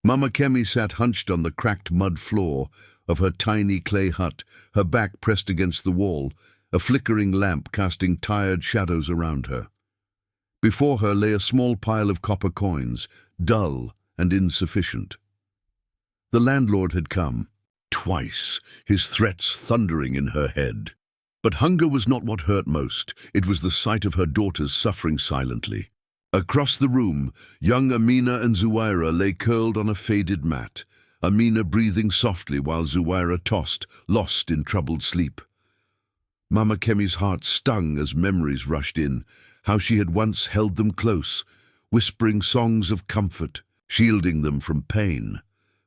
Mama Kemi sat hunched on the cracked mud floor of her tiny clay hut, her back pressed against the wall, a flickering lamp casting tired shadows around her. Before her lay a small pile of copper coins, dull and insufficient. The landlord had come, twice, his threats thundering in her head. But hunger was not what hurt most. It was the sight of her daughters suffering silently. Across the room, young Amina and Zuwaira lay curled on a faded mat, Amina breathing softly while Zuwaira tossed, lost in troubled sleep. Mama Kemi's heart stung as memories rushed in, how she had once held them close, whispering songs of comfort, shielding them from pain.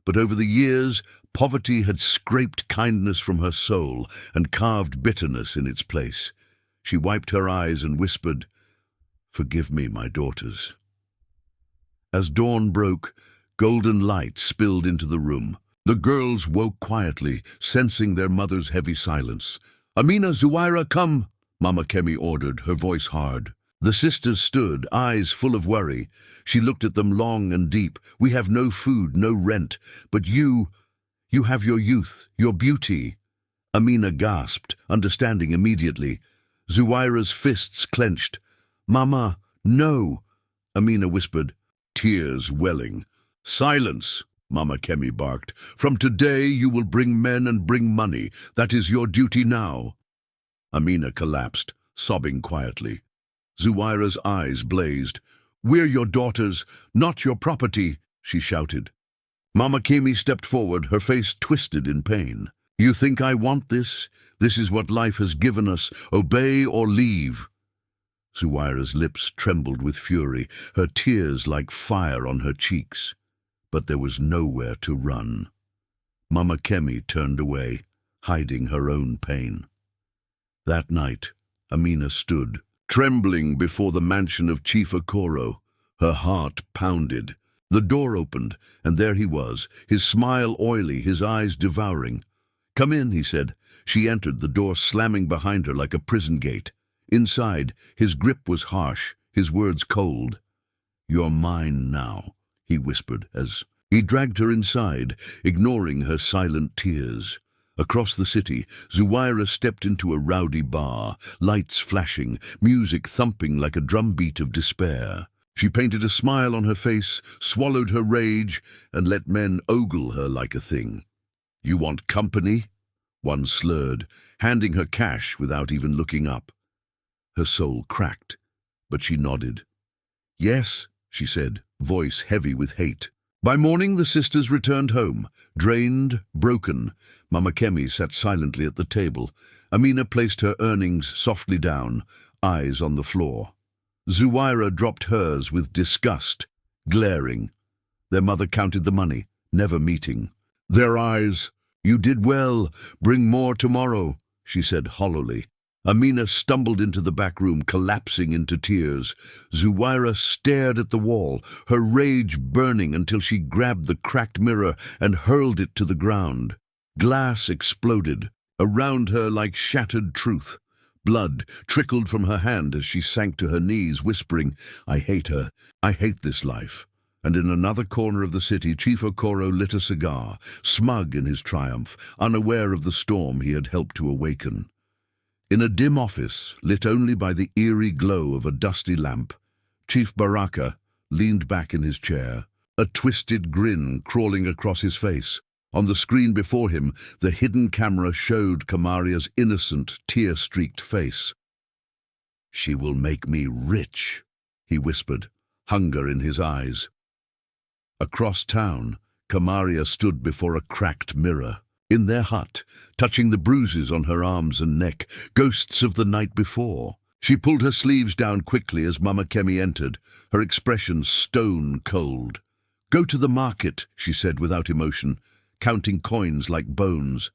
But over the years, poverty had scraped kindness from her soul and carved bitterness in its place. She wiped her eyes and whispered, "Forgive me, my daughters." As dawn broke, golden light spilled into the room. The girls woke quietly, sensing their mother's heavy silence. "Amina, Zuwaira, come!" Mama Kemi ordered, her voice hard. The sisters stood, eyes full of worry. She looked at them long and deep. "We have no food, no rent, but you have your youth, your beauty." Amina gasped, understanding immediately. Zuwaira's fists clenched. "Mama, no," Amina whispered, tears welling. "Silence," Mama Kemi barked. "From today you will bring men and bring money. That is your duty now." Amina collapsed, sobbing quietly. Zuwaira's eyes blazed. "We're your daughters, not your property," she shouted. Mama Kemi stepped forward, her face twisted in pain. "You think I want this? This is what life has given us. Obey or leave." Zuwaira's lips trembled with fury, her tears like fire on her cheeks. But there was nowhere to run. Mama Kemi turned away, hiding her own pain. That night, Amina stood, trembling before the mansion of Chief Okoro. Her heart pounded. The door opened, and there he was, his smile oily, his eyes devouring. "Come in," he said. She entered, the door slamming behind her like a prison gate. Inside, his grip was harsh, his words cold. "You're mine now," he whispered as he dragged her inside, ignoring her silent tears. Across the city, Zuwaira stepped into a rowdy bar, lights flashing, music thumping like a drumbeat of despair. She painted a smile on her face, swallowed her rage, and let men ogle her like a thing. "You want company?" One slurred, handing her cash without even looking up. Her soul cracked, but she nodded. "Yes," she said, voice heavy with hate. By morning the sisters returned home, drained, broken. Mama Kemi sat silently at the table. Amina placed her earnings softly down, eyes on the floor. Zuwaira dropped hers with disgust, glaring. Their mother counted the money, never meeting. Their eyes, "You did well, bring more tomorrow," she said hollowly. Amina stumbled into the back room, collapsing into tears. Zuwaira stared at the wall, her rage burning until she grabbed the cracked mirror and hurled it to the ground. Glass exploded around her like shattered truth. Blood trickled from her hand as she sank to her knees, whispering, "I hate her. I hate this life." And in another corner of the city, Chief Okoro lit a cigar, smug in his triumph, unaware of the storm he had helped to awaken. In a dim office, lit only by the eerie glow of a dusty lamp, Chief Baraka leaned back in his chair, a twisted grin crawling across his face. On the screen before him, the hidden camera showed Kamaria's innocent, tear-streaked face. "She will make me rich," he whispered, hunger in his eyes. Across town, Kamaria stood before a cracked mirror. In their hut, touching the bruises on her arms and neck, ghosts of the night before. She pulled her sleeves down quickly as Mama Kemi entered, her expression stone cold. "Go to the market," she said without emotion, counting coins like bones.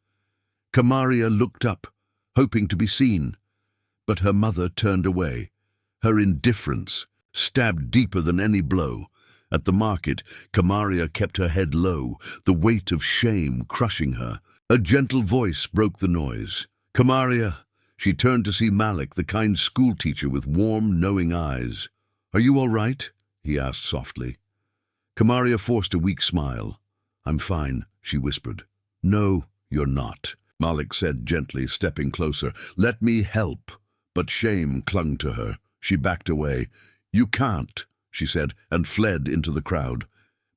Kamaria looked up, hoping to be seen, but her mother turned away. Her indifference stabbed deeper than any blow. At the market, Kamaria kept her head low, the weight of shame crushing her. A gentle voice broke the noise. "Kamaria!" She turned to see Malik, the kind schoolteacher with warm, knowing eyes. "Are you all right?" he asked softly. Kamaria forced a weak smile. "I'm fine," she whispered. "No, you're not," Malik said gently, stepping closer. "Let me help." But shame clung to her. She backed away. "You can't," she said, and fled into the crowd.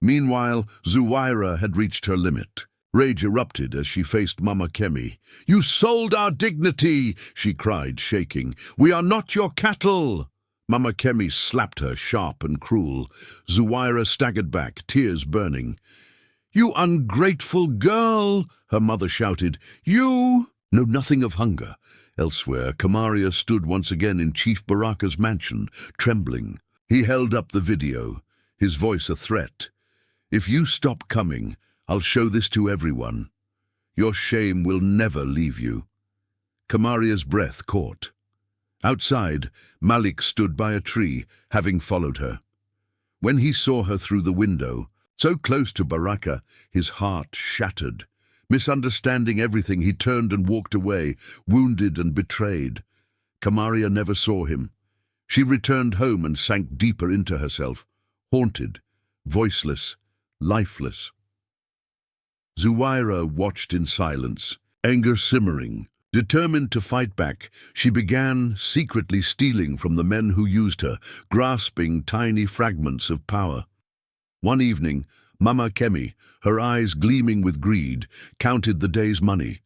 Meanwhile, Zuwaira had reached her limit. Rage erupted as she faced Mama Kemi. "You sold our dignity!" she cried, shaking. "We are not your cattle!" Mama Kemi slapped her, sharp and cruel. Zuwaira staggered back, tears burning. "You ungrateful girl!" her mother shouted. "You know nothing of hunger." Elsewhere, Kamaria stood once again in Chief Baraka's mansion, trembling. He held up the video, his voice a threat. "If you stop coming, I'll show this to everyone. Your shame will never leave you." Kamaria's breath caught. Outside, Malik stood by a tree, having followed her. When he saw her through the window, so close to Baraka, his heart shattered. Misunderstanding everything, he turned and walked away, wounded and betrayed. Kamaria never saw him. She returned home and sank deeper into herself, haunted, voiceless, lifeless. Zuwaira watched in silence, anger simmering. Determined to fight back, she began secretly stealing from the men who used her, grasping tiny fragments of power. One evening, Mama Kemi, her eyes gleaming with greed, counted the day's money.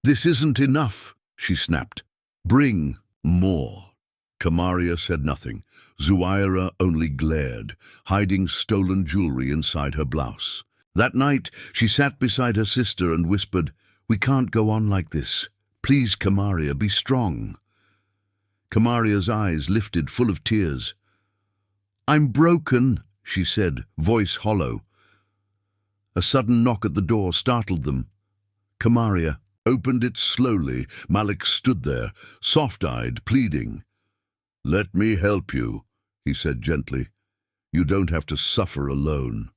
"This isn't enough," she snapped. "Bring more." Kamaria said nothing. Zuwaira only glared, hiding stolen jewelry inside her blouse. That night, she sat beside her sister and whispered, "We can't go on like this. Please, Kamaria, be strong." Kamaria's eyes lifted, full of tears. "I'm broken," she said, voice hollow. A sudden knock at the door startled them. Kamaria opened it slowly. Malik stood there, soft-eyed, pleading. "Let me help you," he said gently. "You don't have to suffer alone."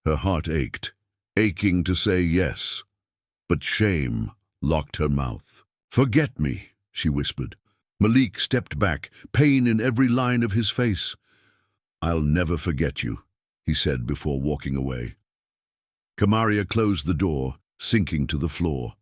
Her heart ached, aching to say yes, but shame locked her mouth. "Forget me," she whispered. Malik stepped back, pain in every line of his face. "I'll never forget you," he said before walking away. Kamaria closed the door, sinking to the floor.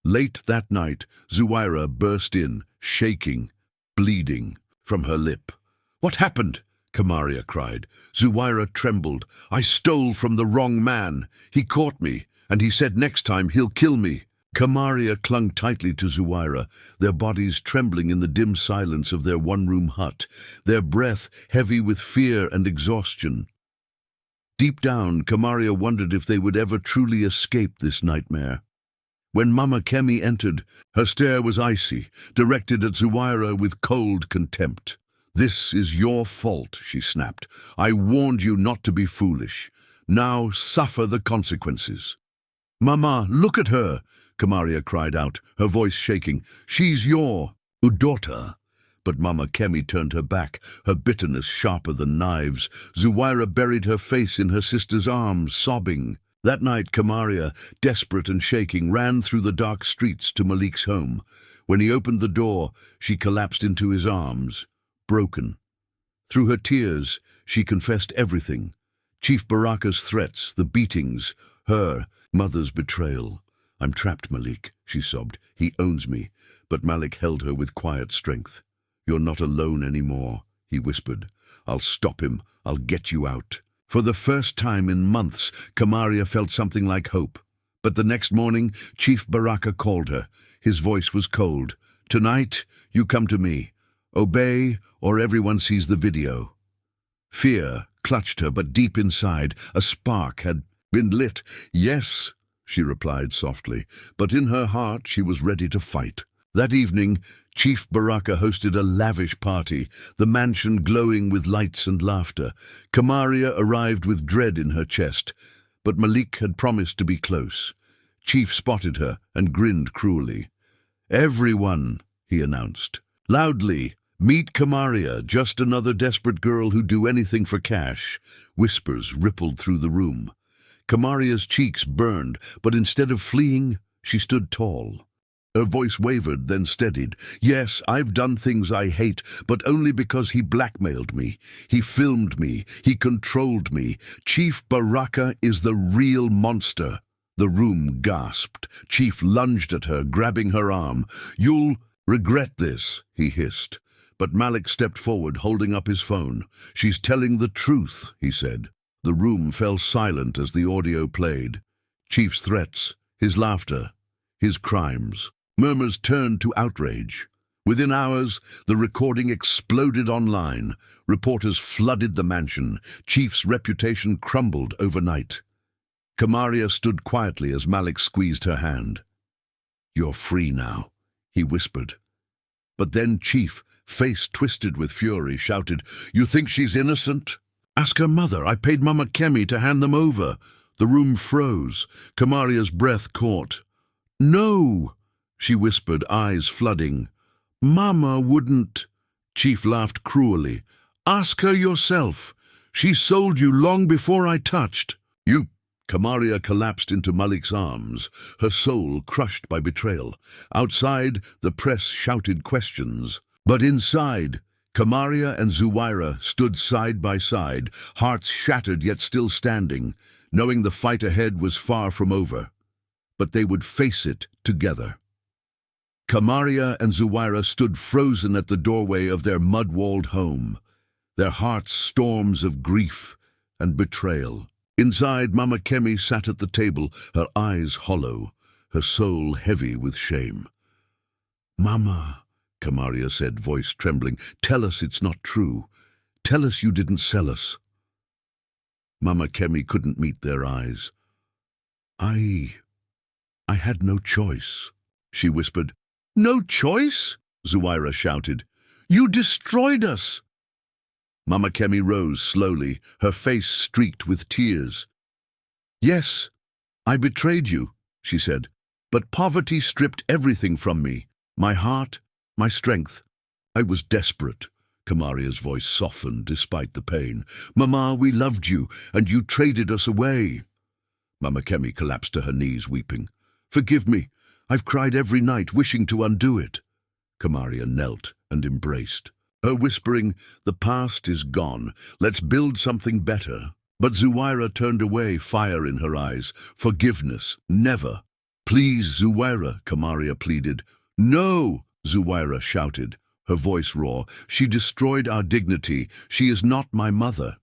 Late that night, Zuwaira burst in, shaking, bleeding from her lip. "What happened?" Kamaria cried. Zuwaira trembled. "I stole from the wrong man. He caught me, and he said next time he'll kill me." Kamaria clung tightly to Zuwaira, their bodies trembling in the dim silence of their one-room hut, their breath heavy with fear and exhaustion. Deep down, Kamaria wondered if they would ever truly escape this nightmare. When Mama Kemi entered, her stare was icy, directed at Zuwaira with cold contempt. "This is your fault," she snapped. "I warned you not to be foolish. Now suffer the consequences." "Mama, look at her!" Kamaria cried out, her voice shaking. "She's your daughter." But Mama Kemi turned her back, her bitterness sharper than knives. Zuwaira buried her face in her sister's arms, sobbing. That night, Kamaria, desperate and shaking, ran through the dark streets to Malik's home. When he opened the door, she collapsed into his arms, broken. Through her tears, she confessed everything. Chief Baraka's threats, the beatings, her mother's betrayal. "I'm trapped, Malik," she sobbed. "He owns me." But Malik held her with quiet strength. "You're not alone anymore," he whispered. "I'll stop him. I'll get you out." For the first time in months, Kamaria felt something like hope. But the next morning, Chief Baraka called her. His voice was cold. "Tonight, you come to me. Obey, or everyone sees the video." Fear clutched her, but deep inside, a spark had been lit. "Yes," she replied softly, but in her heart she was ready to fight. That evening, Chief Baraka hosted a lavish party, the mansion glowing with lights and laughter. Kamaria arrived with dread in her chest, but Malik had promised to be close. Chief spotted her and grinned cruelly. "Everyone," he announced, loudly, "meet Kamaria, just another desperate girl who'd do anything for cash." Whispers rippled through the room. Kamaria's cheeks burned, but instead of fleeing, she stood tall. Her voice wavered, then steadied. Yes, I've done things I hate, but only because he blackmailed me. He filmed me. He controlled me. Chief Baraka is the real monster. The room gasped. Chief lunged at her, grabbing her arm. You'll regret this, he hissed. But Malik stepped forward, holding up his phone. She's telling the truth, he said. The room fell silent as the audio played. Chief's threats, his laughter, his crimes. Murmurs turned to outrage. Within hours, the recording exploded online. Reporters flooded the mansion. Chief's reputation crumbled overnight. Kamaria stood quietly as Malik squeezed her hand. You're free now, he whispered. But then Chief, face twisted with fury, shouted, You think she's innocent? Ask her mother. I paid Mama Kemi to hand them over. The room froze. Kamaria's breath caught. No, she whispered, eyes flooding. Mama wouldn't. Chief laughed cruelly. Ask her yourself. She sold you long before I touched. You. Kamaria collapsed into Malik's arms, her soul crushed by betrayal. Outside, the press shouted questions. But inside, Kamaria and Zuwaira stood side by side, hearts shattered yet still standing, knowing the fight ahead was far from over. But they would face it together. Kamaria and Zuwaira stood frozen at the doorway of their mud-walled home, their hearts storms of grief and betrayal. Inside, Mama Kemi sat at the table, her eyes hollow, her soul heavy with shame. Mama, Kamaria said, voice trembling, tell us it's not true. Tell us you didn't sell us. Mama Kemi couldn't meet their eyes. I had no choice, she whispered. No choice? Zuwaira shouted. You destroyed us. Mama Kemi rose slowly, her face streaked with tears. Yes, I betrayed you, she said, but poverty stripped everything from me, my heart, my strength. I was desperate. Kamaria's voice softened despite the pain. Mama, we loved you, and you traded us away. Mama Kemi collapsed to her knees, weeping. Forgive me. I've cried every night, wishing to undo it. Kamaria knelt and embraced. Her whispering, the past is gone. Let's build something better. But Zuwaira turned away, fire in her eyes. Forgiveness, never. Please, Zuwaira, Kamaria pleaded. No, Zuwaira shouted, her voice raw. She destroyed our dignity. She is not my mother.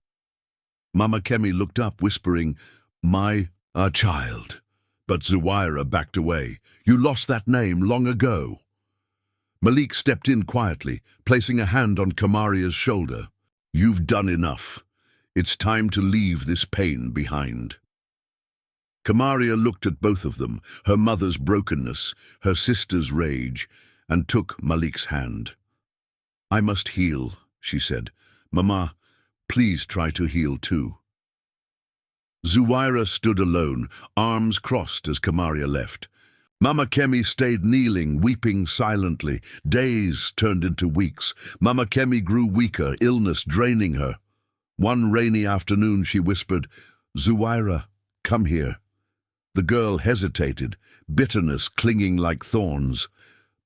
Mama Kemi looked up, whispering, our child. But Zuwaira backed away. You lost that name long ago. Malik stepped in quietly, placing a hand on Kamaria's shoulder. You've done enough. It's time to leave this pain behind. Kamaria looked at both of them, her mother's brokenness, her sister's rage, and took Malik's hand. I must heal, she said. Mama, please try to heal too. Zuwaira stood alone, arms crossed as Kamaria left. Mama Kemi stayed kneeling, weeping silently. Days turned into weeks. Mama Kemi grew weaker, illness draining her. One rainy afternoon she whispered, Zuwaira, come here. The girl hesitated, bitterness clinging like thorns.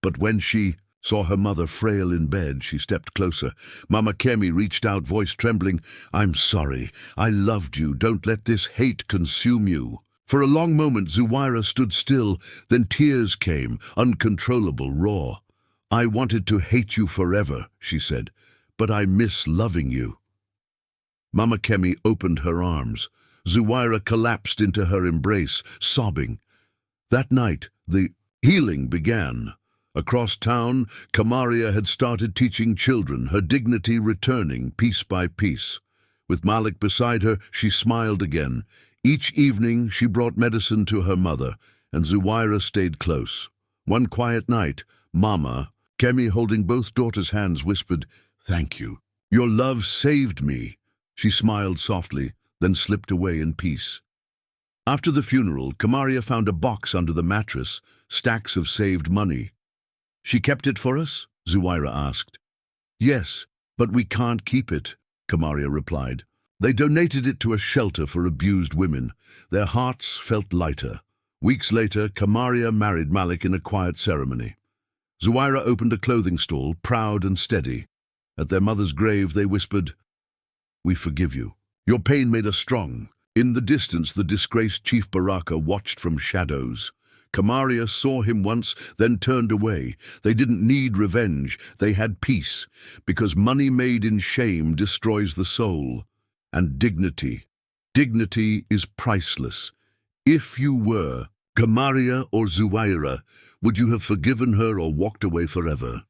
But when she saw her mother frail in bed, she stepped closer. Mama Kemi reached out, voice trembling. I'm sorry. I loved you. Don't let this hate consume you. For a long moment, Zuwaira stood still. Then tears came, uncontrollable, raw. I wanted to hate you forever, she said, but I miss loving you. Mama Kemi opened her arms. Zuwaira collapsed into her embrace, sobbing. That night, the healing began. Across town, Kamaria had started teaching children, her dignity returning piece by piece. With Malik beside her, she smiled again. Each evening, she brought medicine to her mother, and Zuwaira stayed close. One quiet night, Mama, Kemi holding both daughters' hands, whispered, Thank you. Your love saved me. She smiled softly, then slipped away in peace. After the funeral, Kamaria found a box under the mattress, stacks of saved money. She kept it for us? Zuwaira asked. Yes, but we can't keep it, Kamaria replied. They donated it to a shelter for abused women. Their hearts felt lighter. Weeks later, Kamaria married Malik in a quiet ceremony. Zuwaira opened a clothing stall, proud and steady. At their mother's grave, they whispered, "We forgive you. Your pain made us strong." In the distance, the disgraced Chief Baraka watched from shadows. Kamaria saw him once, then turned away. They didn't need revenge, they had peace, because money made in shame destroys the soul. And dignity. Dignity is priceless. If you were Kamaria or Zuwaira, would you have forgiven her or walked away forever?